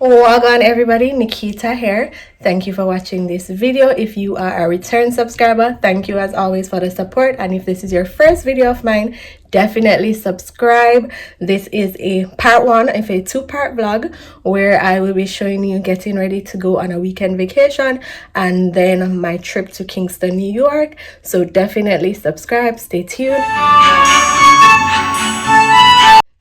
Welcome everybody, Nikita here. Thank you for watching this video. If you are a return subscriber, thank you as always for the support, and if this is your first video of mine, definitely subscribe. This is a part one of a two-part vlog where I will be showing you getting ready to go on a weekend vacation and then my trip to Kingston, New York. So definitely subscribe, stay tuned.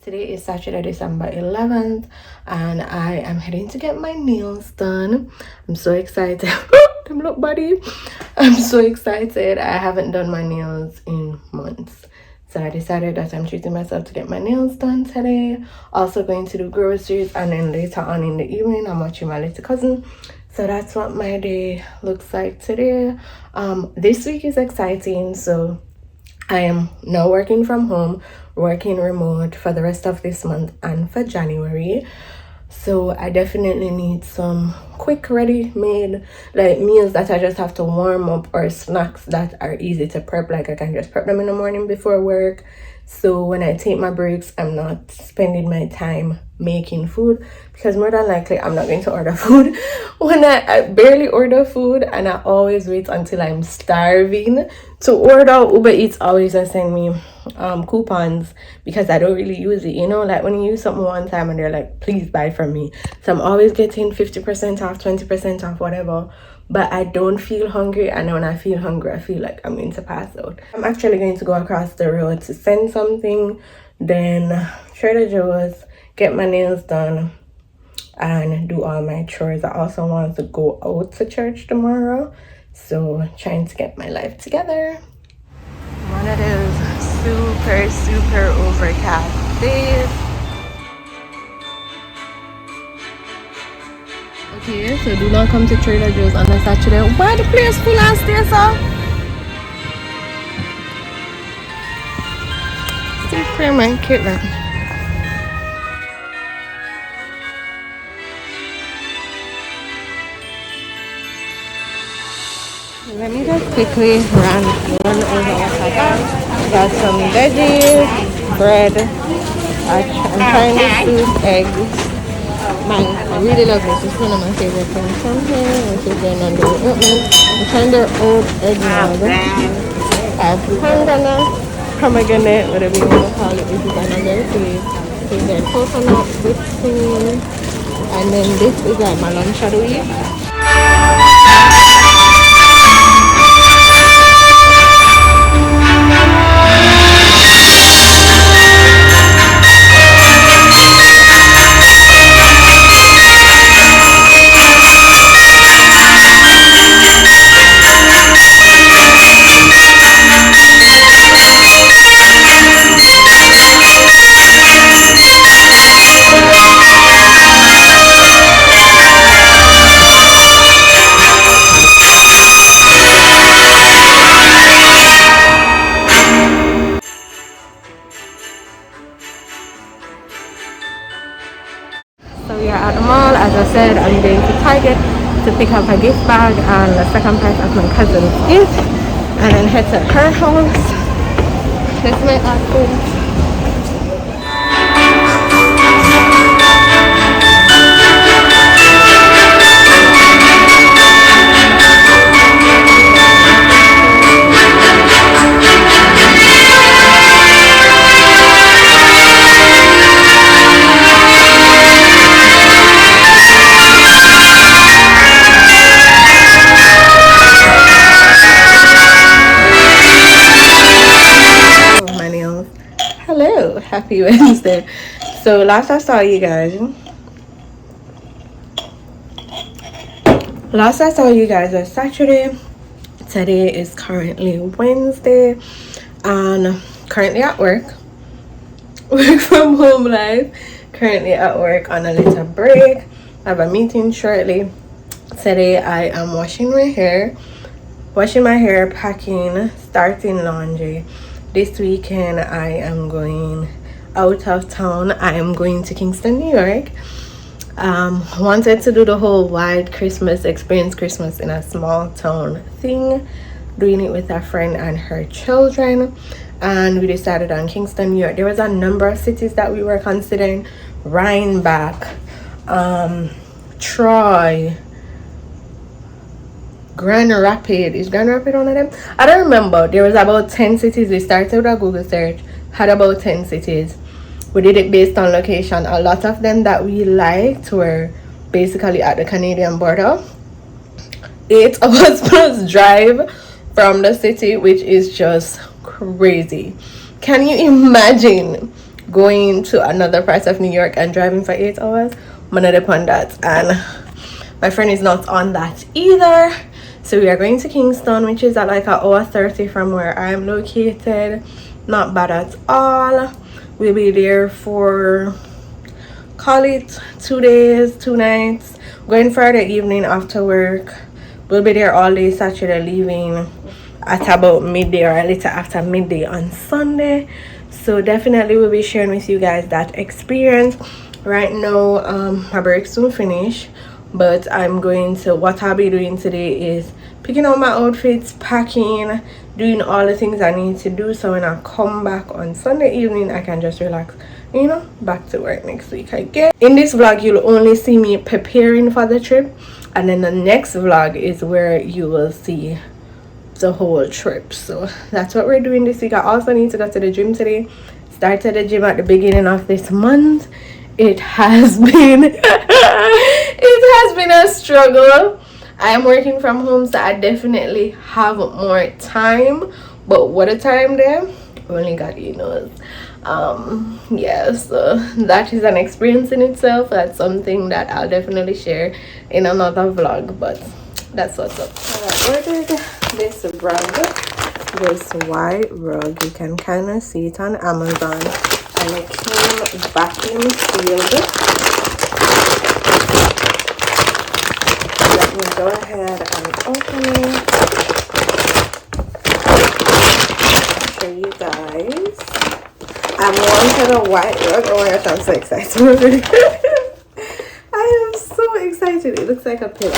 Today is Saturday, December 11th, and I am heading to get my nails done. I'm so excited. Them look buddy. I'm so excited. I haven't done my nails in months. So I decided that I'm treating myself to get my nails done today. Also going to do groceries, and then later on in the evening, I'm watching my little cousin. So that's what my day looks like today. This week is exciting. So I am now working from home, working remote for the rest of this month and for January. So I definitely need some quick ready-made like meals that I just have to warm up, or snacks that are easy to prep. Like I can just prep them in the morning before work, so when I take my breaks I'm not spending my time making food, because more than likely I'm not going to order food. When I barely order food, and I always wait until I'm starving to order. Uber Eats always send me coupons because I don't really use it, you know, like when you use something one time and they're like, please buy from me. So I'm always getting 50% off, 20% off, whatever, but I don't feel hungry, and when I feel hungry I feel like I'm going to pass out. I'm actually going to go across the road to send something, then Trader Joe's, get my nails done, and do all my chores. I also want to go out to church tomorrow, so trying to get my life together. One of those super overcast days. Okay, so do not come to Trader Joe's on a Saturday. Why the place full and stay so? Still cream and kitten. Let me just quickly run over what I got some veggies, bread, I'm trying this soup, eggs. I really love this. It's one of my favorite things from here, which is their non-dairy oatmeal. I'm trying their oat egg nog. I have pangana, pomegranate, whatever you want to call it. This is a non-dairy sweet. This is their coconut whipped cream. And then this is like my lunch of the week. So we are at the mall. As I said, I'm going to Target to pick up a gift bag and the second part of my cousin's gift, and then head to her house. That's my outfit. Hello, happy Wednesday. So last I saw you guys was Saturday. Today is currently Wednesday, and currently at work from home life, currently at work on a little break. I have a meeting shortly. Today I am washing my hair, packing, starting laundry. This weekend I am going out of town. I am going to Kingston, New York. Wanted to do the whole wide Christmas experience, Christmas in a small town thing, doing it with a friend and her children, and we decided on Kingston, New York. There was a number of cities that we were considering: Rhinebeck, Troy, Grand Rapid. Is Grand Rapid one of them? I don't remember. There was about 10 cities. We started with a Google search, had about 10 cities. We did it based on location. A lot of them that we liked were basically at the Canadian border. 8 of us plus drive from the city, which is just crazy. Can you imagine going to another part of New York and driving for 8 hours? I'm not upon that, and my friend is not on that either. So we are going to Kingston, which is at like an hour 30 from where I'm located. Not bad at all. We'll be there for, call it 2 days, 2 nights. Going for the evening after work. We'll be there all day Saturday, leaving at about midday or a little after midday on Sunday. So definitely we'll be sharing with you guys that experience. Right now, my break soon finish, but I'm going to, what I'll be doing today is picking out my outfits, packing, doing all the things I need to do, so when I come back on Sunday evening I can just relax, you know, back to work next week. I guess in this vlog you'll only see me preparing for the trip, and then the next vlog is where you will see the whole trip. So that's what we're doing this week. I also need to go to the gym today. Started the gym at the beginning of this month. It has been it has been a struggle. I am working from home, so I definitely have more time, but what a time there, only God knows. Yeah, so that is an experience in itself. That's something that I'll definitely share in another vlog, but that's what's up. I ordered this rug, this white rug. You can kind of see it on Amazon, and it came vacuum sealed. Let me go ahead and open it. Show you guys. I wanted a white rug. Oh my gosh, I'm so excited. I am so excited. It looks like a pillow.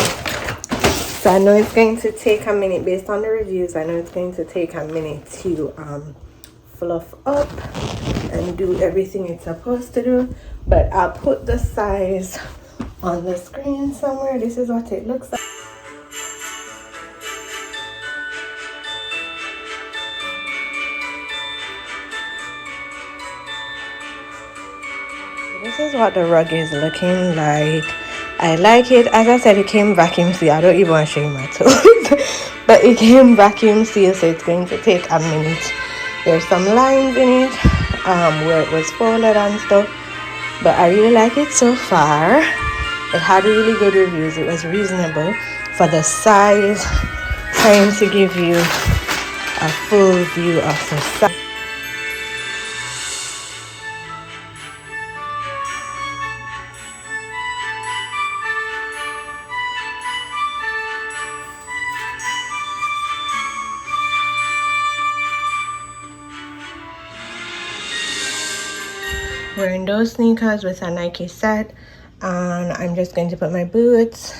So I know it's going to take a minute, based on the reviews, I know it's going to take a minute to fluff up and do everything it's supposed to do, but I'll put the size on the screen somewhere. This is what it looks like. This is what the rug is looking like. I like it. As I said, it came vacuum sealed. I don't even want to show you my toes. But it came vacuum sealed, so it's going to take a minute. There's some lines in it where it was folded and stuff. But I really like it so far. It had really good reviews. It was reasonable for the size. Trying to give you a full view of the size. Wearing those sneakers with a Nike set, and I'm just going to put my boots,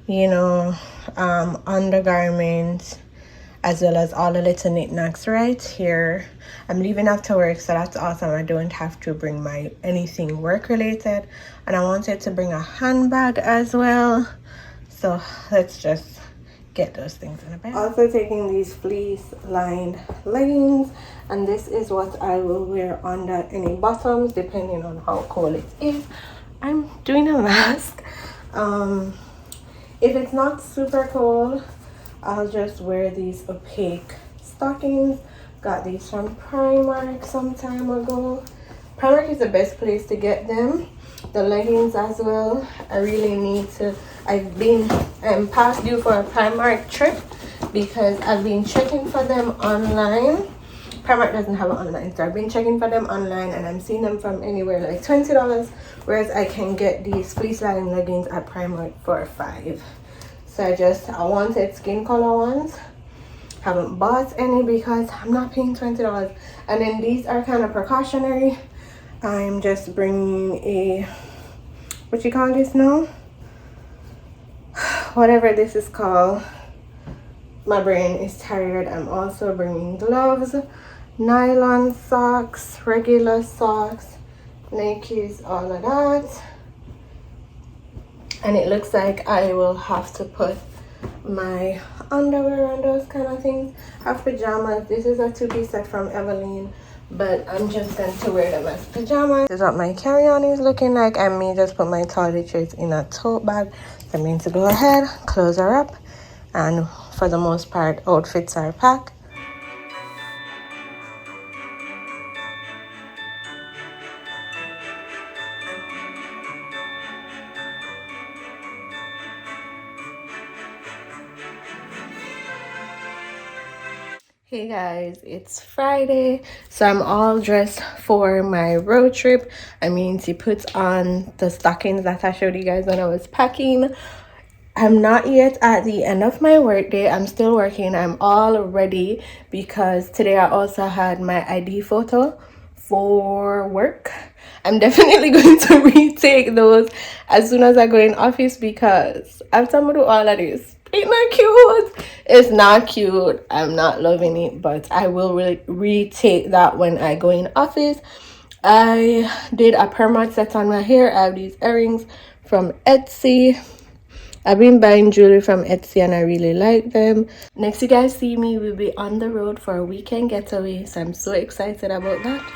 you know, undergarments, as well as all the little knickknacks right here. I'm leaving after work, so that's awesome. I don't have to bring my anything work related, and I wanted to bring a handbag as well, so let's just get those things in a bag. Also taking these fleece lined leggings, and this is what I will wear under any bottoms depending on how cold it is. I'm doing a mask. If it's not super cold, I'll just wear these opaque stockings. Got these from Primark some time ago. Primark is the best place to get them. The leggings as well. I really need to. I've been past due for a Primark trip because I've been checking for them online. Primark doesn't have it online, so I've been checking for them online, and I'm seeing them from anywhere like $20, whereas I can get these fleece lining leggings at Primark for $5. So I wanted skin color ones. Haven't bought any because I'm not paying $20. And then these are kind of precautionary. I'm just bringing a, what you call this now? Whatever this is called. My brain is tired. I'm also bringing gloves, nylon socks, regular socks, Nikz, all of that. and it looks like I will have to put my underwear on those kind of things. I have pajamas. This is a two-piece set from Everlane, but I'm just going to wear them as pajamas. This is what my carry-on is looking like. I may just put my toiletries in a tote bag. So I'm going to go ahead, close her up, and for the most part, outfits are packed. Hey guys, it's Friday, so I'm all dressed for my road trip. I mean, to put on the stockings that I showed you guys when I was packing. I'm not yet at the end of my work day. I'm still working. I'm all ready because today I also had my ID photo for work. I'm definitely going to retake those as soon as I go in office because after I do all of this, it's not cute. It's not cute. I'm not loving it, but I will really retake that when I go in office. I did a perma set on my hair. I have these earrings from Etsy. I've been buying jewelry from Etsy and I really like them. Next you guys see me, we'll be on the road for a weekend getaway, so I'm so excited about that.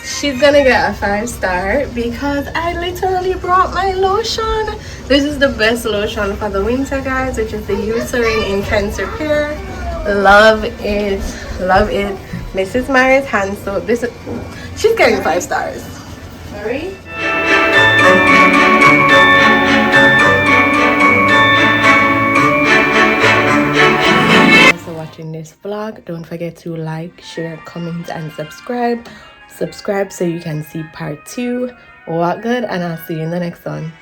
She's gonna get a 5-star because I literally brought my lotion. This is the best lotion for the winter, guys, which is the Eucerin Intense Repair. Love it, love it. This is Mary's hand soap. This is, she's getting 5 stars. Mary? Watching this vlog, don't forget to like, share, comment, and subscribe so you can see part 2. What good, and I'll see you in the next one.